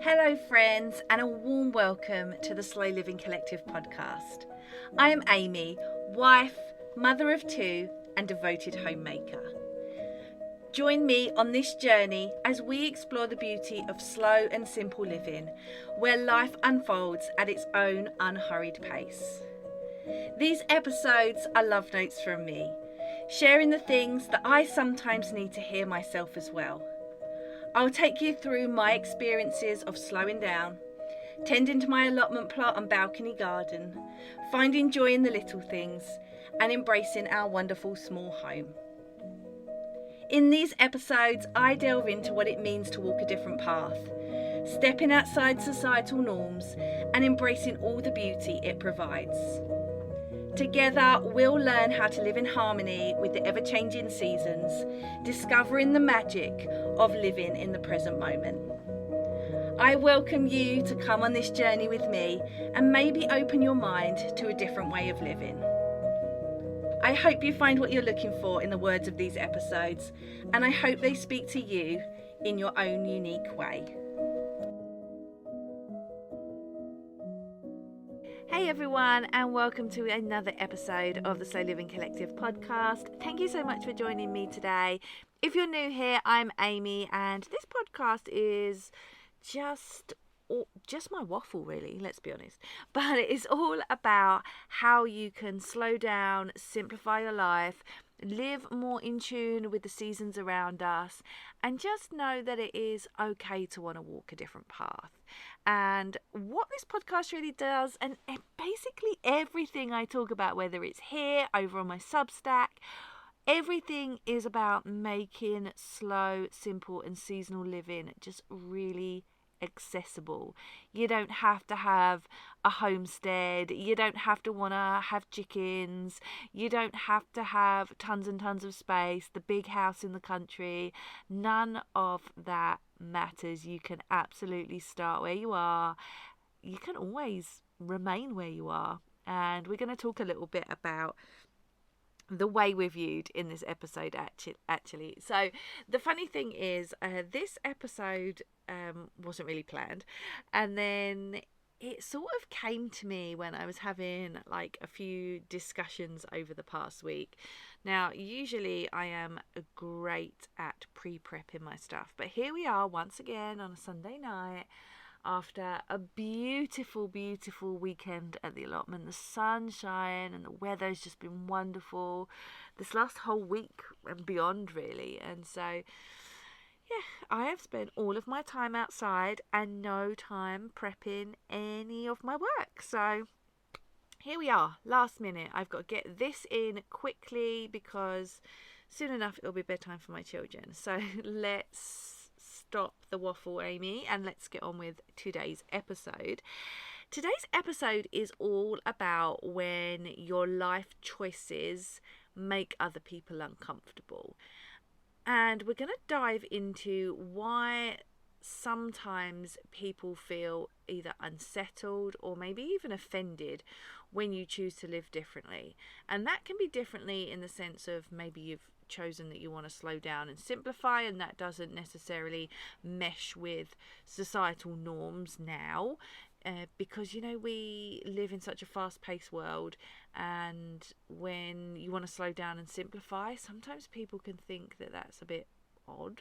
Hello, friends, and a warm welcome to the Slow Living Collective podcast. I am Amy, wife, mother of two, and devoted homemaker. Join me on this journey as we explore the beauty of slow and simple living, where life unfolds at its own unhurried pace. These episodes are love notes from me, sharing the things that I sometimes need to hear myself as well. I'll take you through my experiences of slowing down, tending to my allotment plot and balcony garden, finding joy in the little things, and embracing our wonderful small home. In these episodes, I delve into what it means to walk a different path, stepping outside societal norms and embracing all the beauty it provides. Together, we'll learn how to live in harmony with the ever-changing seasons, discovering the magic of living in the present moment. I welcome you to come on this journey with me and maybe open your mind to a different way of living. I hope you find what you're looking for in the words of these episodes, and I hope they speak to you in your own unique way. Hey everyone, and welcome to another episode of the Slow Living Collective podcast. Thank you so much for joining me today. If you're new here, I'm Amy, and this podcast is just my waffle, really, let's be honest. But it is all about how you can slow down, simplify your life, live more in tune with the seasons around us, and just know that it is okay to want to walk a different path. And what this podcast really does, and basically everything I talk about, whether it's here, over on my Substack, everything is about making slow, simple and seasonal living just really accessible. You don't have to have a homestead, you don't have to want to have chickens, you don't have to have tons and tons of space, the big house in the country. None of that matters. You can absolutely start where you are. You can always remain where you are, and we're going to talk a little bit about the way we're viewed in this episode actually. So the funny thing is, this episode wasn't really planned, and then it sort of came to me when I was having like a few discussions over the past week. Now, usually I am great at pre-prepping my stuff, but here we are once again on a Sunday night after a beautiful weekend at the allotment. The sunshine and the weather's just been wonderful this last whole week and beyond, really. And so I have spent all of my time outside and no time prepping any of my work. So here we are, last minute. I've got to get this in quickly because soon enough it'll be bedtime for my children. So let's stop the waffle, Amy, and let's get on with today's episode. Today's episode is all about when your life choices make other people uncomfortable. And we're going to dive into why sometimes people feel either unsettled or maybe even offended when you choose to live differently. And that can be differently in the sense of maybe you've chosen that you want to slow down and simplify, and that doesn't necessarily mesh with societal norms now, because we live in such a fast-paced world, and when you want to slow down and simplify, sometimes people can think that that's a bit odd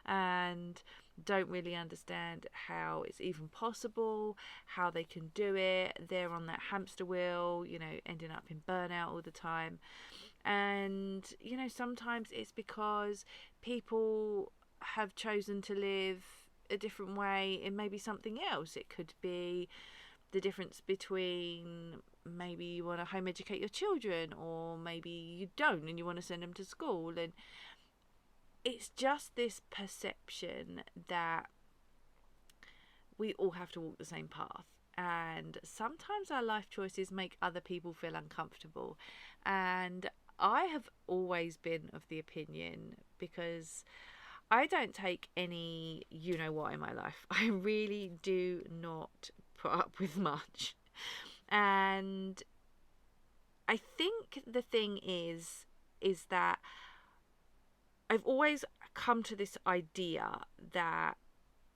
and don't really understand how it's even possible, how they can do it. They're on that hamster wheel, ending up in burnout all the time. And sometimes it's because people have chosen to live a different way in maybe something else. It could be the difference between maybe you want to home educate your children, or maybe you don't and you want to send them to school. And it's just this perception that we all have to walk the same path, and sometimes our life choices make other people feel uncomfortable. And I have always been of the opinion, because I don't take any what in my life. I really do not put up with much. And I think the thing is that I've always come to this idea that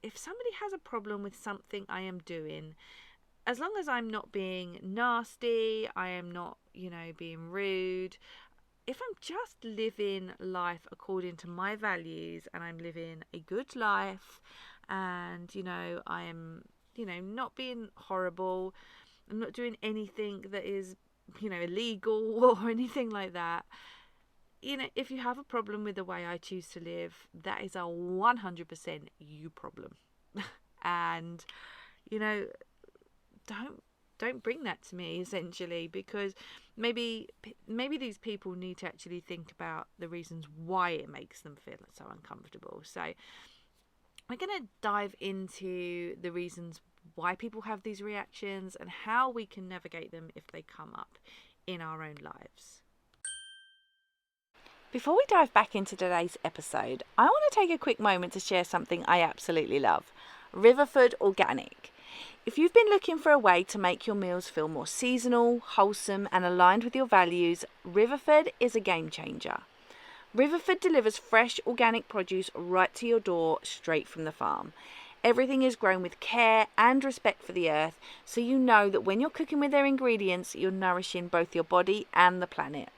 if somebody has a problem with something I am doing, as long as I'm not being nasty, I am not, being rude, if I'm just living life according to my values and I'm living a good life and, I am, not being horrible, I'm not doing anything that is, illegal or anything like that. If you have a problem with the way I choose to live, that is a 100% you problem. And, you know, don't bring that to me, essentially, because maybe these people need to actually think about the reasons why it makes them feel so uncomfortable. So we're going to dive into the reasons why people have these reactions and how we can navigate them if they come up in our own lives. Before we dive back into today's episode, I want to take a quick moment to share something I absolutely love: Riverford Organic. If you've been looking for a way to make your meals feel more seasonal, wholesome and aligned with your values, Riverford is a game changer. Riverford delivers fresh organic produce right to your door, straight from the farm. Everything is grown with care and respect for the earth, so you know that when you're cooking with their ingredients, you're nourishing both your body and the planet.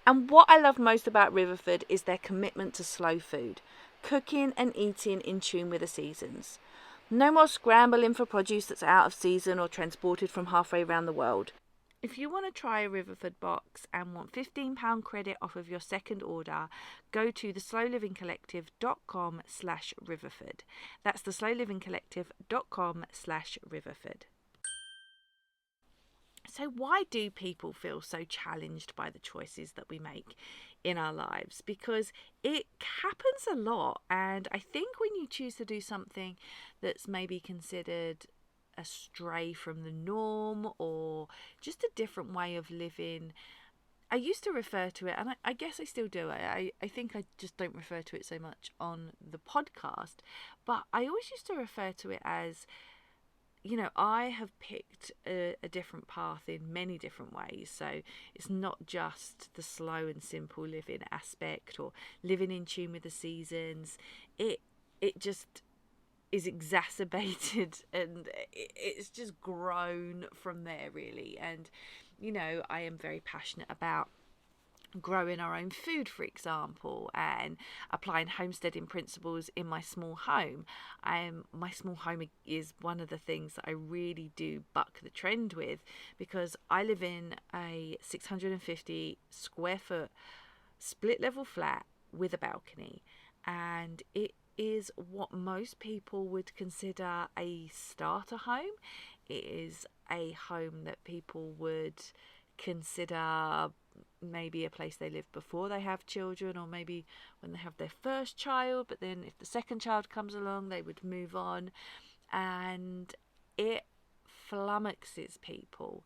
And what I love most about Riverford is their commitment to slow food, cooking and eating in tune with the seasons. No more scrambling for produce that's out of season or transported from halfway around the world. If you want to try a Riverford box and want £15 credit off of your second order, go to theslowlivingcollective.com/Riverford. That's theslowlivingcollective.com/Riverford. So why do people feel so challenged by the choices that we make in our lives? Because it happens a lot, and I think when you choose to do something that's maybe considered a stray from the norm or just a different way of living, I used to refer to it, and I guess I still do. I think I just don't refer to it so much on the podcast, but I always used to refer to it as, I have picked a different path in many different ways. So it's not just the slow and simple living aspect or living in tune with the seasons. It just is exacerbated and it's just grown from there, really. And, I am very passionate about growing our own food, for example, and applying homesteading principles in my small home. My small home is one of the things that I really do buck the trend with, because I live in a 650 square foot split level flat with a balcony, and it is what most people would consider a starter home. It is a home that people would consider maybe a place they live before they have children, or maybe when they have their first child, but then if the second child comes along they would move on. And it flummoxes people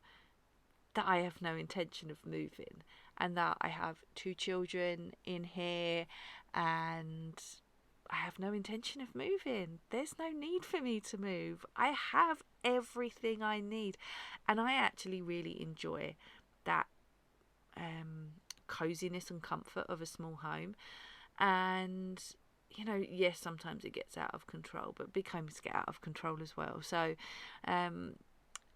that I have no intention of moving, and that I have 2 children in here and I have no intention of moving. There's no need for me to move. I have everything I need, and I actually really enjoy that coziness and comfort of a small home. And yes, sometimes it gets out of control, but big homes get out of control as well. So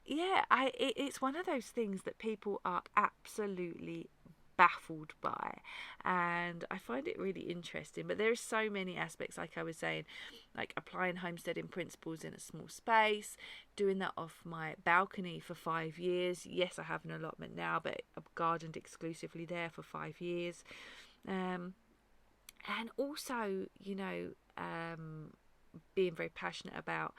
it's one of those things that people are absolutely baffled by, and I find it really interesting. But there are so many aspects, like I was saying, like applying homesteading principles in a small space, doing that off my balcony for 5 years. Yes, I have an allotment now, but I've gardened exclusively there for 5 years. And also, being very passionate about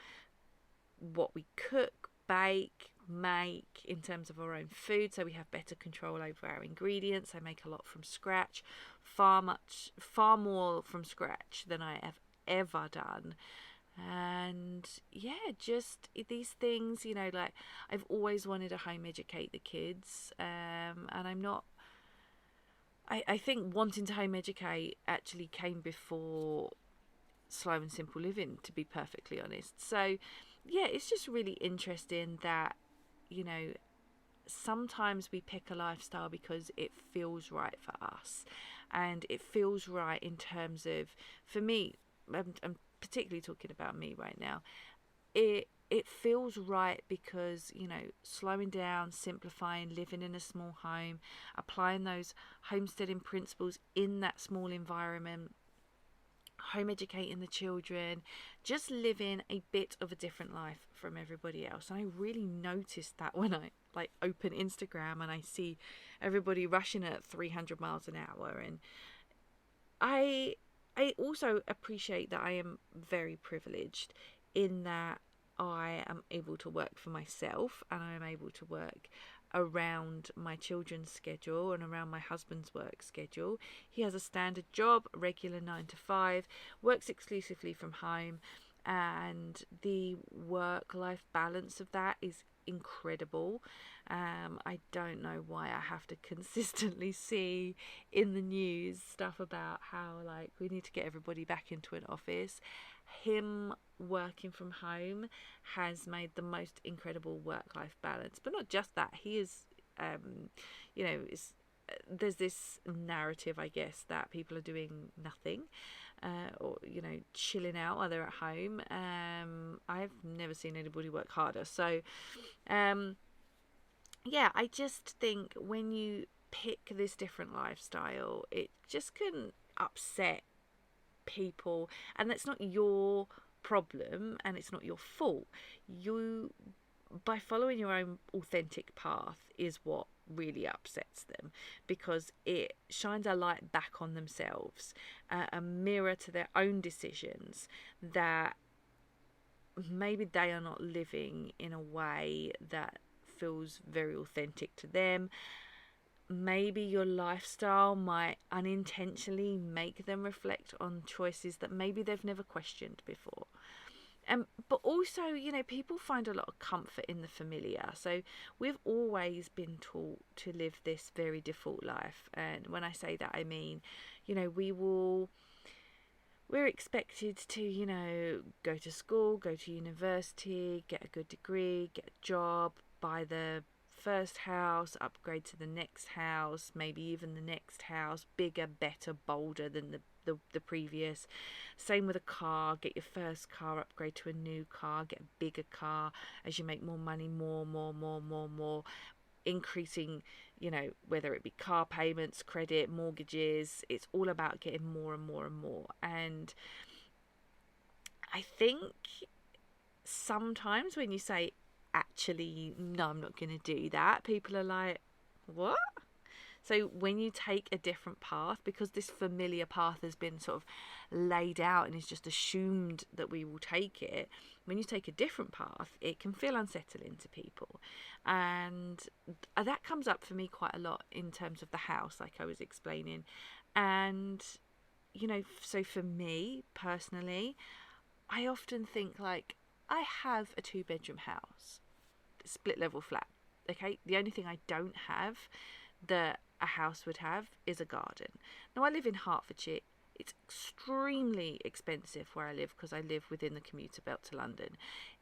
what we cook, bake, make in terms of our own food, so we have better control over our ingredients. I make a lot from scratch, far more from scratch than I have ever done. And just these things, like I've always wanted to home educate the kids, and I think wanting to home educate actually came before slow and simple living, to be perfectly honest. So it's just really interesting that sometimes we pick a lifestyle because it feels right for us, and it feels right in terms of, for me, I'm particularly talking about me right now, it feels right because, slowing down, simplifying, living in a small home, applying those homesteading principles in that small environment, home educating the children, just living a bit of a different life from everybody else. And I really noticed that when I open Instagram and I see everybody rushing at 300 miles an hour. And I also appreciate that I am very privileged in that I am able to work for myself, and I am able to work around my children's schedule and around my husband's work schedule. He has a standard job, regular 9 to 5, works exclusively from home, and the work-life balance of that is incredible. I don't know why I have to consistently see in the news stuff about how we need to get everybody back into an office. Him working from home has made the most incredible work-life balance. But not just that, he is, there's this narrative, I guess, that people are doing nothing, or chilling out while they're at home. I've never seen anybody work harder. So, I just think when you pick this different lifestyle, it just can upset people, and that's not your problem and it's not your fault. You, by following your own authentic path, is what really upsets them, because it shines a light back on themselves, a mirror to their own decisions, that maybe they are not living in a way that feels very authentic to them. Maybe your lifestyle might unintentionally make them reflect on choices that maybe they've never questioned before. But also, people find a lot of comfort in the familiar. So we've always been taught to live this very default life. And when I say that, I mean, we're expected to, go to school, go to university, get a good degree, get a job, buy the first house, upgrade to the next house, maybe even the next house, bigger, better, bolder than the previous. Same with a car, get your first car, upgrade to a new car, get a bigger car as you make more money, more, increasing, whether it be car payments, credit, mortgages. It's all about getting more and more and more. And I think sometimes when you say, actually, no, I'm not going to do that, people are like, what? So when you take a different path, because this familiar path has been sort of laid out and is just assumed that we will take it, when you take a different path, it can feel unsettling to people. And that comes up for me quite a lot in terms of the house, like I was explaining. And, so for me personally, I often think I have a 2-bedroom house, split level flat. Okay, the only thing I don't have that a house would have is a garden. Now, I live in Hertfordshire. It's extremely expensive where I live, because I live within the commuter belt to London.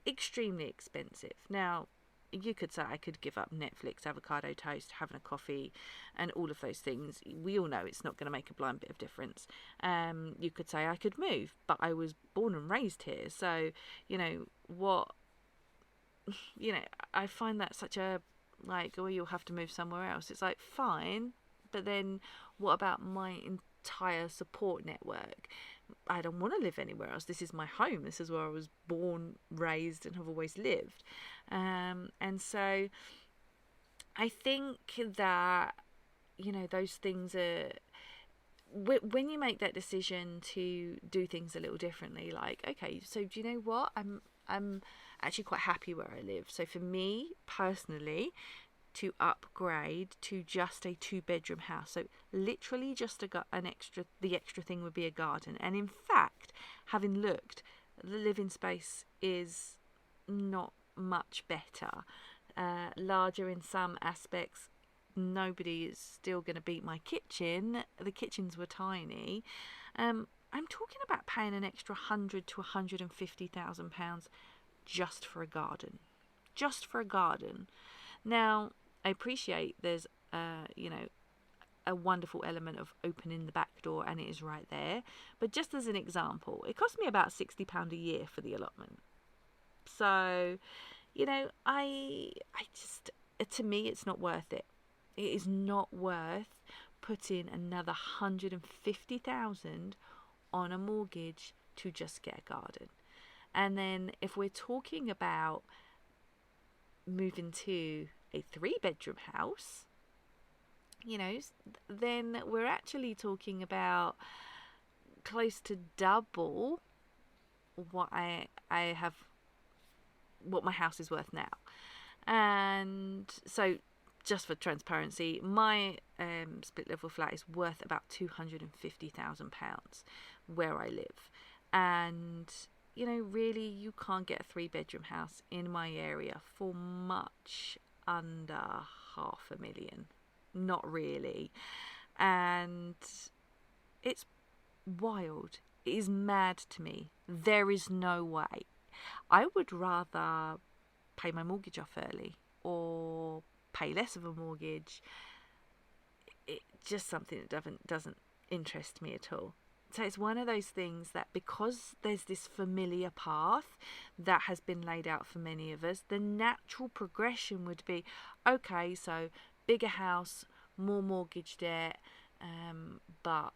Extremely expensive. Now, you could say I could give up Netflix, avocado toast, having a coffee, and all of those things. We all know it's not going to make a blind bit of difference. You could say I could move, but I was born and raised here. So, I find that such a, you'll have to move somewhere else. It's fine, but then what about my entire support network? I don't want to live anywhere else. This is my home. This is where I was born, raised, and have always lived. And so I think that, those things are, when you make that decision to do things a little differently, okay, so do you know what? I'm actually quite happy where I live. So for me personally, to upgrade to just a 2-bedroom house, so literally just the extra thing would be a garden. And in fact, having looked, the living space is not much better, larger in some aspects. Nobody is still going to beat my kitchen. The kitchens were tiny. I'm talking about paying an extra £100,000 to £150,000 just for a garden. Just for a garden. Now, I appreciate there's, a wonderful element of opening the back door, and it is right there. But just as an example, it cost me about £60 a year for the allotment. So, I just, to me, it's not worth it. It is not worth putting another 150,000 on a mortgage to just get a garden. And then if we're talking about moving to a 3-bedroom house, then we're actually talking about close to double what what my house is worth now. And so, just for transparency, my split level flat is worth about £250,000 where I live. And really, you can't get a 3-bedroom house in my area for much under £500,000. Not really. And it's wild. It is mad to me. There is no way. I would rather pay my mortgage off early or pay less of a mortgage. It's just something that doesn't interest me at all. So it's one of those things that, because there's this familiar path that has been laid out for many of us, the natural progression would be, okay, so bigger house, more mortgage debt, but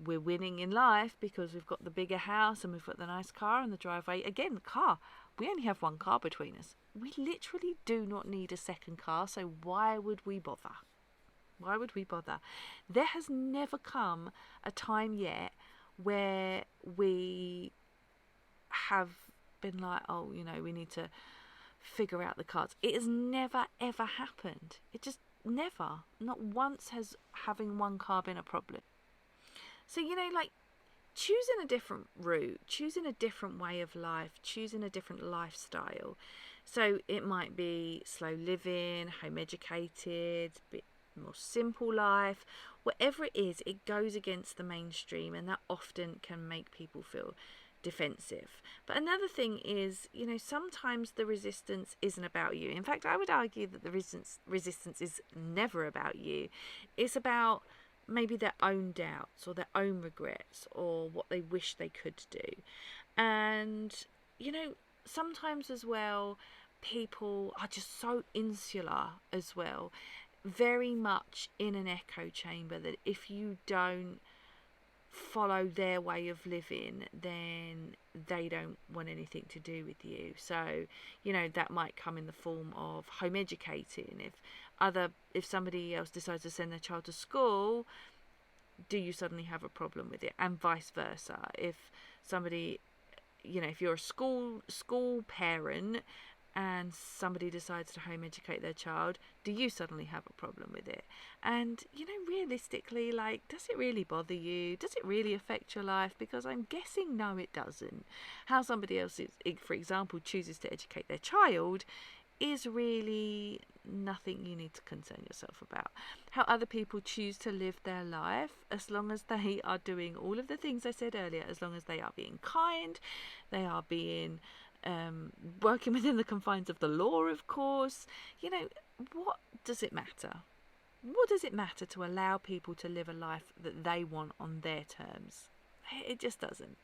we're winning in life because we've got the bigger house and we've got the nice car and the driveway. Again, the car, we only have one car between us. We literally do not need a second car, so why would we bother? Why would we bother? There has never come a time yet where we have been like, oh, we need to figure out the cards. It has never, ever happened. It just never. Not once has having one car been a problem. So, choosing a different route, choosing a different way of life, choosing a different lifestyle. So it might be slow living, home educated, bit more simple life, whatever it is, it goes against the mainstream, and that often can make people feel defensive. But another thing is, sometimes the resistance isn't about you. In fact, I would argue that the resistance is never about you. It's about maybe their own doubts or their own regrets or what they wish they could do. And sometimes as well, people are just so insular as well, very much in an echo chamber, that if you don't follow their way of living, then they don't want anything to do with you. So that might come in the form of home educating. If somebody else decides to send their child to school, do you suddenly have a problem with it? And vice versa. If somebody, if you're a school parent and somebody decides to home educate their child, do you suddenly have a problem with it? And realistically, does it really bother you? Does it really affect your life? Because I'm guessing no, it doesn't. How somebody else, for example, chooses to educate their child is really nothing you need to concern yourself about. How other people choose to live their life, as long as they are doing all of the things I said earlier, as long as they are being kind, they are being working within the confines of the law, of course, what does it matter? What does it matter to allow people to live a life that they want on their terms? It just doesn't.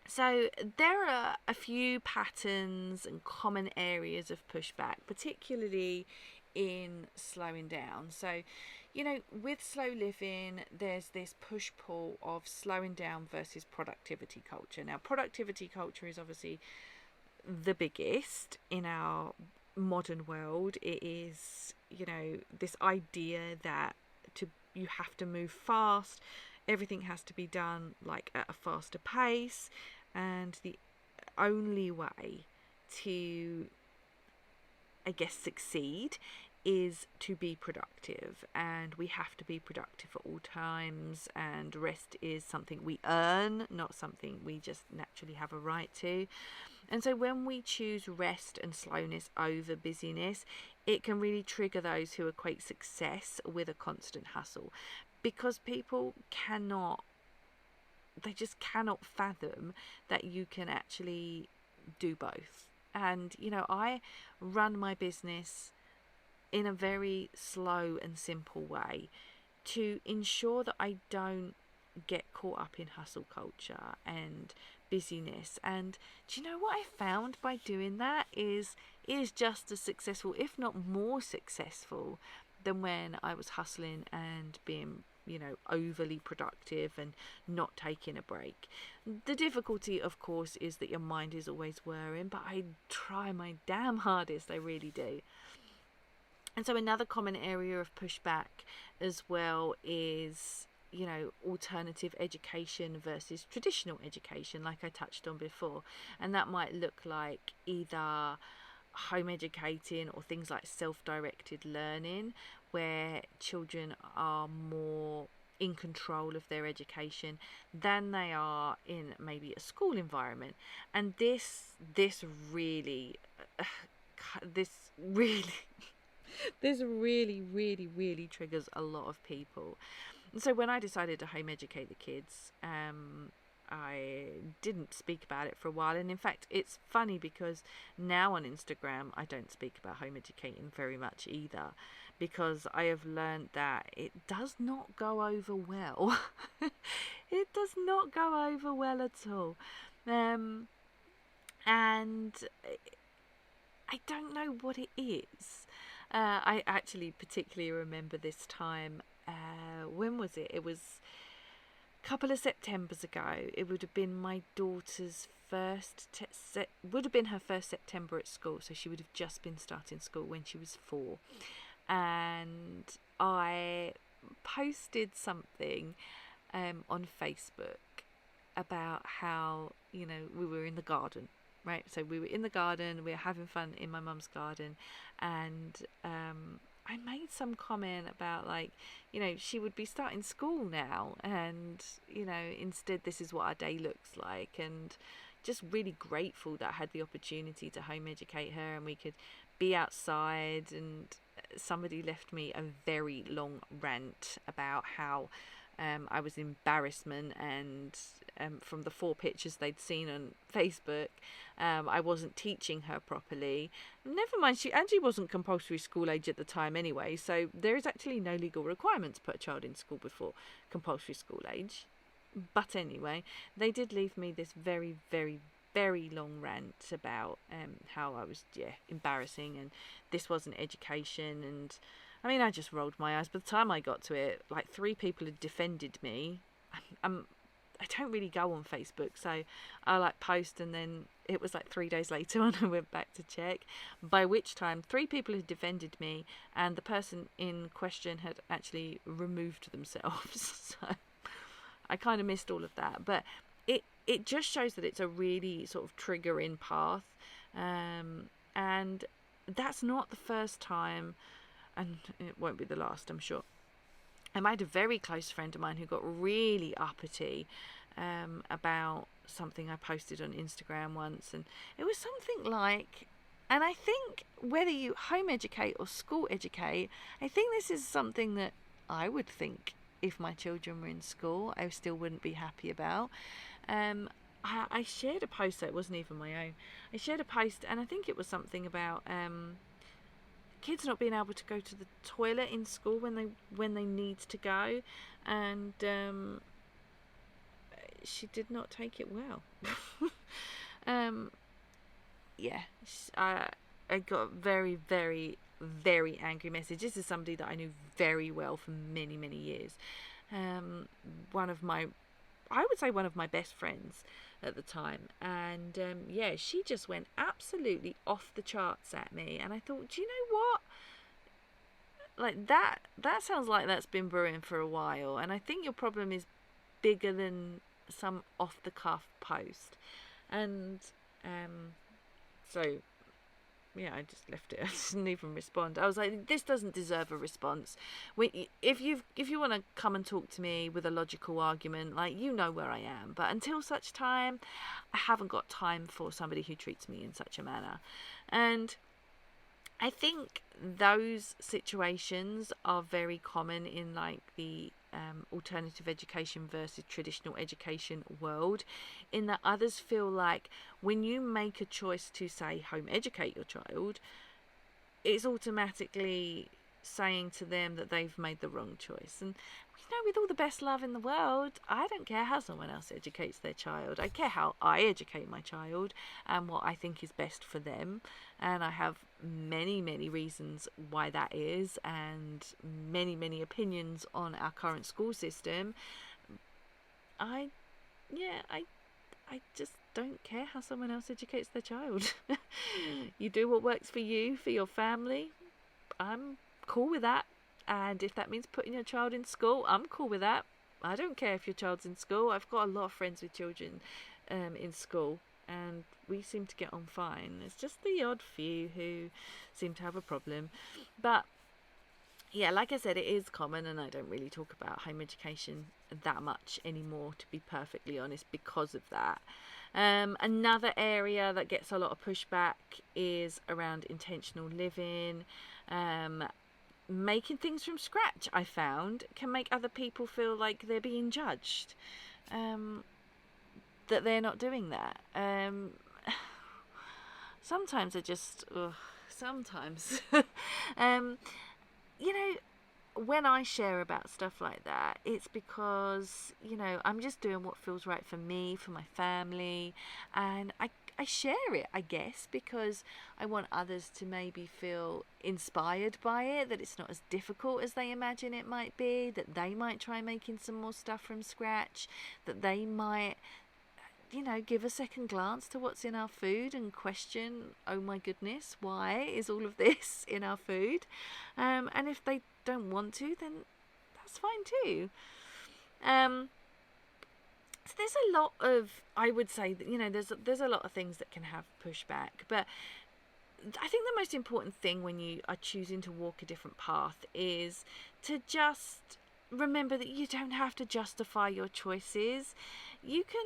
So there are a few patterns and common areas of pushback, particularly in slowing down. So, with slow living, there's this push-pull of slowing down versus productivity culture. Now, productivity culture is obviously the biggest in our modern world. It is, this idea that you have to move fast, everything has to be done at a faster pace. And the only way to, succeed is to be productive, and we have to be productive at all times, and rest is something we earn, not something we just naturally have a right to. And so when we choose rest and slowness over busyness, it can really trigger those who equate success with a constant hustle, because people they just cannot fathom that you can actually do both. And I run my business in a very slow and simple way to ensure that I don't get caught up in hustle culture and busyness. And do you know what I found by doing that is just as successful, if not more successful, than when I was hustling and being, overly productive and not taking a break. The difficulty, of course, is that your mind is always whirring, but I try my damn hardest, I really do. And so another common area of pushback as well is, alternative education versus traditional education, like I touched on before. And that might look like either home educating or things like self-directed learning, where children are more in control of their education than they are in maybe a school environment. And this really this really this really triggers a lot of people. And so when I decided to home educate the kids, I didn't speak about it for a while. And in fact, it's funny because now on Instagram, I don't speak about home educating very much either, because I have learned that it does not go over well. It does not go over well at all. And I don't know what it is. I actually particularly remember this time. When was it? It was a couple of Septembers ago. It would have been my daughter's would have been her first September at school. So she would have just been starting school when she was 4. And I posted something on Facebook about how, we were in the garden. Right, so we were in the garden, we were having fun in my mum's garden, and I made some comment about, like, she would be starting school now, and instead this is what our day looks like, and just really grateful that I had the opportunity to home educate her and we could be outside. And somebody left me a very long rant about how I was embarrassment, and from the 4 pictures they'd seen on Facebook, I wasn't teaching her properly. Never mind, she actually wasn't compulsory school age at the time anyway, so there is actually no legal requirement to put a child in school before compulsory school age. But anyway, they did leave me this very, very, very long rant about how I was embarrassing, and this wasn't education. And I mean, I just rolled my eyes. By the time I got to it, like 3 people had defended me. I don't really go on Facebook, so I post, and then it was like 3 days later when I went back to check, by which time 3 people had defended me, and the person in question had actually removed themselves. So I kind of missed all of that, but it just shows that it's a really sort of triggering path, and that's not the first time, and it won't be the last, I'm sure. I had a very close friend of mine who got really uppity about something I posted on Instagram once, and it was something like, and I think whether you home educate or school educate, I think this is something that I would think if my children were in school, I still wouldn't be happy about. I shared a post, so it wasn't even my own. I shared a post, and I think it was something about kids not being able to go to the toilet in school when they need to go, and she did not take it well. I got a very, very, very angry message. This is somebody that I knew very well for many, many years. One of my best friends at the time, and she just went absolutely off the charts at me, and I thought, do you know what, like that sounds like that's been brewing for a while, and I think your problem is bigger than some off the cuff post. And so I just left it. I didn't even respond. I was like, this doesn't deserve a response. If you want to come and talk to me with a logical argument, like, where I am. But until such time, I haven't got time for somebody who treats me in such a manner. And I think those situations are very common in like the alternative education versus traditional education world, in that others feel like when you make a choice to say home educate your child, it's automatically saying to them that they've made the wrong choice. And with all the best love in the world, I don't care how someone else educates their child. I care how I educate my child and what I think is best for them. And I have many, many reasons why that is, and many, many opinions on our current school system. I just don't care how someone else educates their child. You do what works for you, for your family. I'm cool with that. And if that means putting your child in school, I'm cool with that. I don't care if your child's in school. I've got a lot of friends with children in school, and we seem to get on fine. It's just the odd few who seem to have a problem. But yeah, like I said, it is common, and I don't really talk about home education that much anymore, to be perfectly honest, because of that. Another area that gets a lot of pushback is around intentional living. Making things from scratch, I found, can make other people feel like they're being judged, that they're not doing that. Sometimes I just, sometimes, you know, when I share about stuff like that, it's because, I'm just doing what feels right for me, for my family, and I share it, I guess, because I want others to maybe feel inspired by it, that it's not as difficult as they imagine it might be, that they might try making some more stuff from scratch, that they might, give a second glance to what's in our food and question, oh my goodness, why is all of this in our food? And if they don't want to, then that's fine too. So there's a lot of, I would say that, there's a lot of things that can have pushback, but I think the most important thing when you are choosing to walk a different path is to just remember that you don't have to justify your choices. You can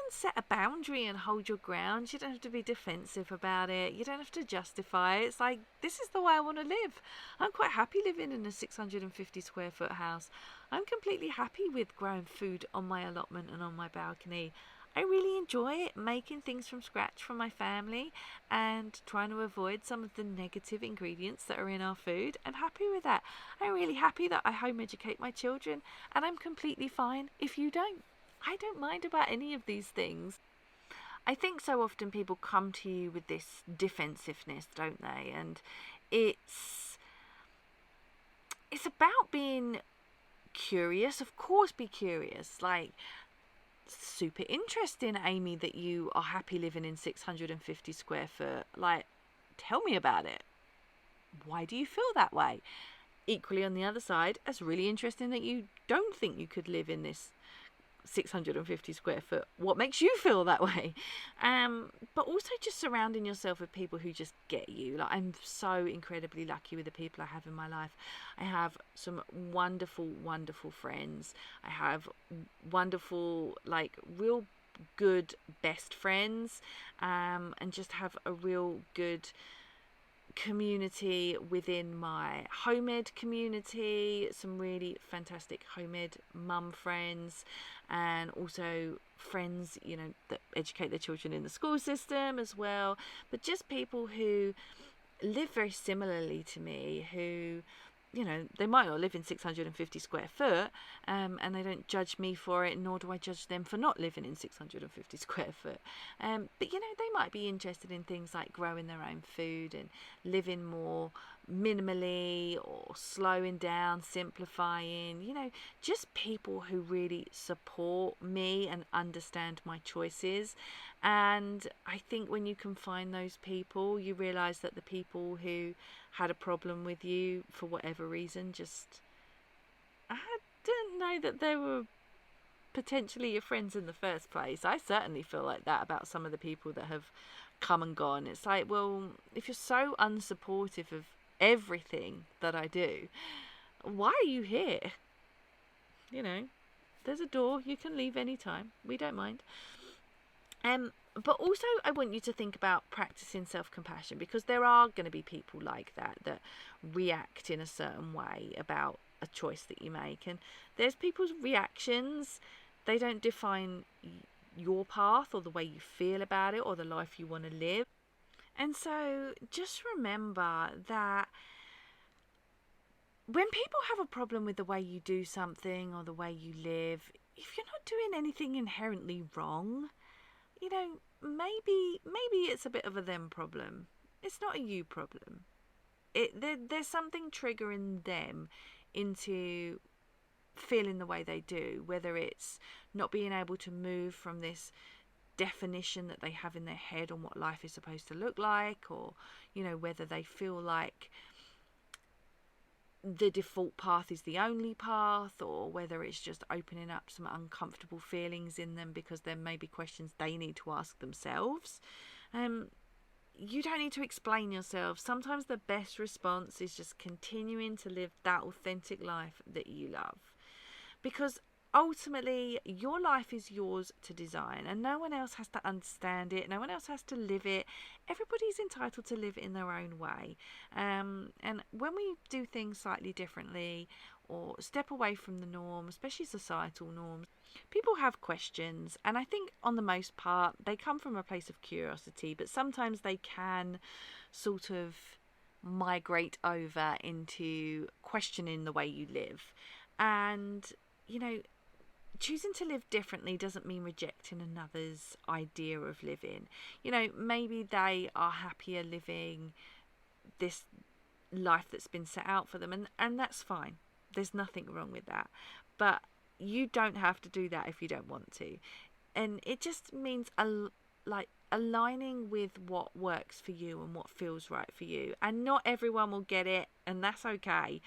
set a boundary and hold your ground. You don't have to be defensive about it. You don't have to justify it. It's like, this is the way I want to live. I'm quite happy living in a 650 square foot house. I'm completely happy with growing food on my allotment and on my balcony. I really enjoy making things from scratch for my family and trying to avoid some of the negative ingredients that are in our food. I'm happy with that. I'm really happy that I home educate my children, and I'm completely fine if you don't. I don't mind about any of these things. I think so often people come to you with this defensiveness, don't they? And it's about being curious. Of course, be curious. Like, super interesting, Amy, that you are happy living in 650 square foot. Like, tell me about it. Why do you feel that way? Equally, on the other side, it's really interesting that you don't think you could live in this 650 square foot. What makes you feel that way? But also just surrounding yourself with people who just get you. Like, I'm so incredibly lucky with the people I have in my life. I have some wonderful, wonderful friends. I have wonderful, like, real good best friends, and just have a real good community within my home ed community, some really fantastic home ed mum friends, and also friends that educate their children in the school system as well, but just people who live very similarly to me, who they might not live in 650 square foot, and they don't judge me for it, nor do I judge them for not living in 650 square foot. But they might be interested in things like growing their own food and living more minimally, or slowing down, simplifying, just people who really support me and understand my choices. And I think when you can find those people, you realize that the people who had a problem with you for whatever reason, I didn't know that they were potentially your friends in the first place. I certainly feel like that about some of the people that have come and gone. It's like, well, if you're so unsupportive of everything that I do, why are you here? There's a door, you can leave anytime, we don't mind. But also I want you to think about practicing self-compassion, because there are going to be people like that react in a certain way about a choice that you make, and there's people's reactions, they don't define your path or the way you feel about it or the life you want to live. And so just remember that when people have a problem with the way you do something or the way you live, if you're not doing anything inherently wrong, maybe it's a bit of a them problem. It's not a you problem. There's something triggering them into feeling the way they do, whether it's not being able to move from this definition that they have in their head on what life is supposed to look like, or whether they feel like the default path is the only path, or whether it's just opening up some uncomfortable feelings in them because there may be questions they need to ask themselves. You don't need to explain yourself. Sometimes the best response is just continuing to live that authentic life that you love, because ultimately your life is yours to design, and no one else has to understand it, no one else has to live it. Everybody's entitled to live it in their own way, and when we do things slightly differently or step away from the norm, especially societal norms, people have questions, and I think on the most part they come from a place of curiosity, but sometimes they can sort of migrate over into questioning the way you live. And choosing to live differently doesn't mean rejecting another's idea of living. Maybe they are happier living this life that's been set out for them, and that's fine. There's nothing wrong with that. But you don't have to do that if you don't want to. And it just means aligning with what works for you and what feels right for you. And not everyone will get it, and that's okay.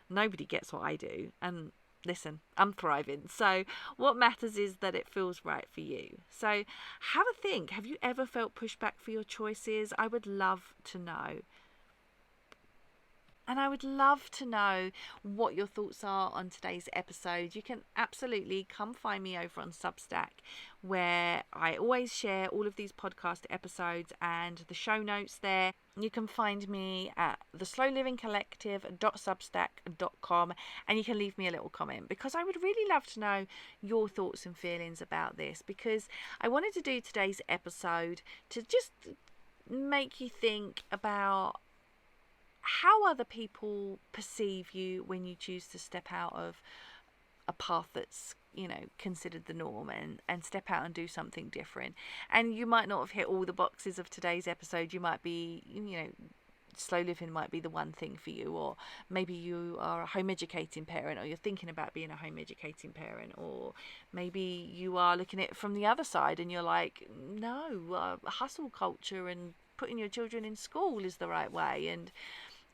Nobody gets what I do, and listen, I'm thriving. So what matters is that it feels right for you. So have a think. Have you ever felt pushback for your choices? I would love to know. And I would love to know what your thoughts are on today's episode. You can absolutely come find me over on Substack, where I always share all of these podcast episodes and the show notes there. You can find me at theslowlivingcollective.substack.com, and you can leave me a little comment, because I would really love to know your thoughts and feelings about this, because I wanted to do today's episode to just make you think about how other people perceive you when you choose to step out of a path that's considered the norm, and step out and do something different. And you might not have hit all the boxes of today's episode. You might be slow living might be the one thing for you, or maybe you are a home educating parent, or you're thinking about being a home educating parent, or maybe you are looking at it from the other side and you're like, no, hustle culture and putting your children in school is the right way. And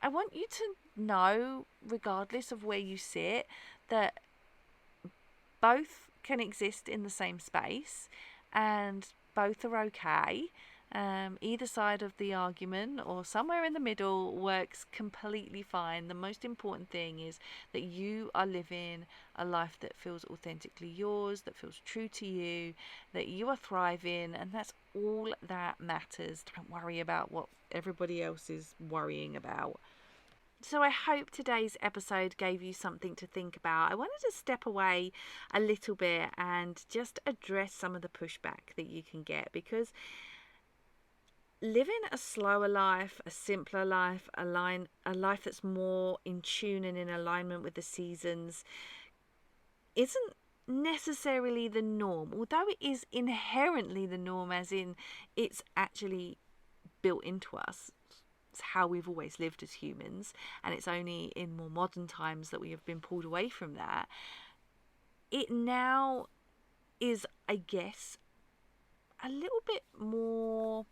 I want you to know, regardless of where you sit, that both can exist in the same space, and both are okay. Either side of the argument or somewhere in the middle works completely fine. The most important thing is that you are living a life that feels authentically yours, that feels true to you, that you are thriving, and that's all that matters. Don't worry about what everybody else is worrying about. So I hope today's episode gave you something to think about. I wanted to step away a little bit and just address some of the pushback that you can get, because living a slower life, a simpler life, a life that's more in tune and in alignment with the seasons isn't necessarily the norm, although it is inherently the norm, as in it's actually built into us. It's how we've always lived as humans, and it's only in more modern times that we have been pulled away from that. It now is, I guess, a little bit more,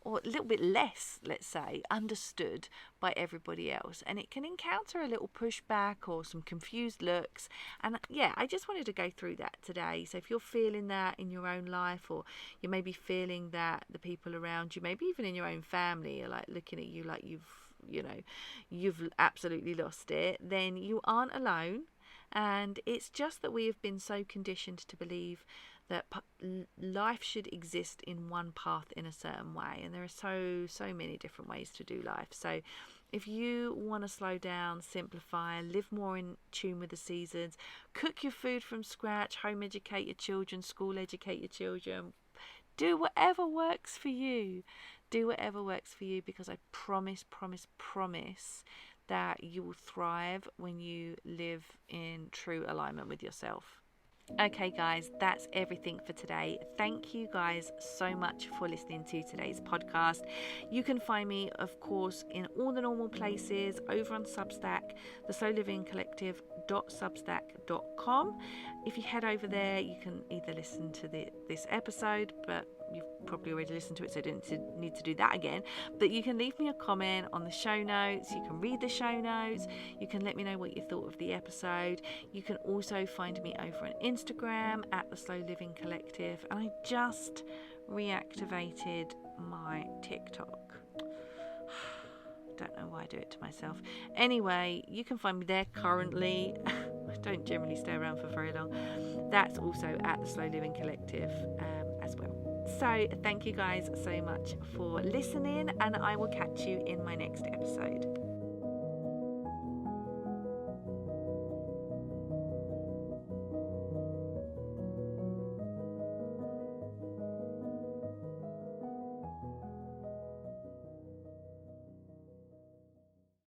or a little bit less, let's say, understood by everybody else, and it can encounter a little pushback or some confused looks. And yeah, I just wanted to go through that today. So if you're feeling that in your own life, or you may be feeling that the people around you, maybe even in your own family, are like looking at you like you've absolutely lost it, then you aren't alone. And it's just that we have been so conditioned to believe that life should exist in one path in a certain way, and there are so many different ways to do life. So if you want to slow down, simplify, live more in tune with the seasons, cook your food from scratch, home educate your children, school educate your children, do whatever works for you. Do whatever works for you, because I promise that you will thrive when you live in true alignment with yourself. Okay guys, that's everything for today. Thank you guys so much for listening to today's podcast. You can find me, of course, in all the normal places over on Substack, the slowlivingcollective.substack.com. If you head over there, you can either listen to this episode, but you've probably already listened to it, so you don't need to do that again. But you can leave me a comment on the show notes. You can read the show notes. You can let me know what you thought of the episode. You can also find me over on Instagram at the Slow Living Collective. And I just reactivated my TikTok. Don't know why I do it to myself. Anyway, you can find me there currently. I don't generally stay around for very long. That's also at the Slow Living Collective as well. So thank you guys so much for listening, and I will catch you in my next episode.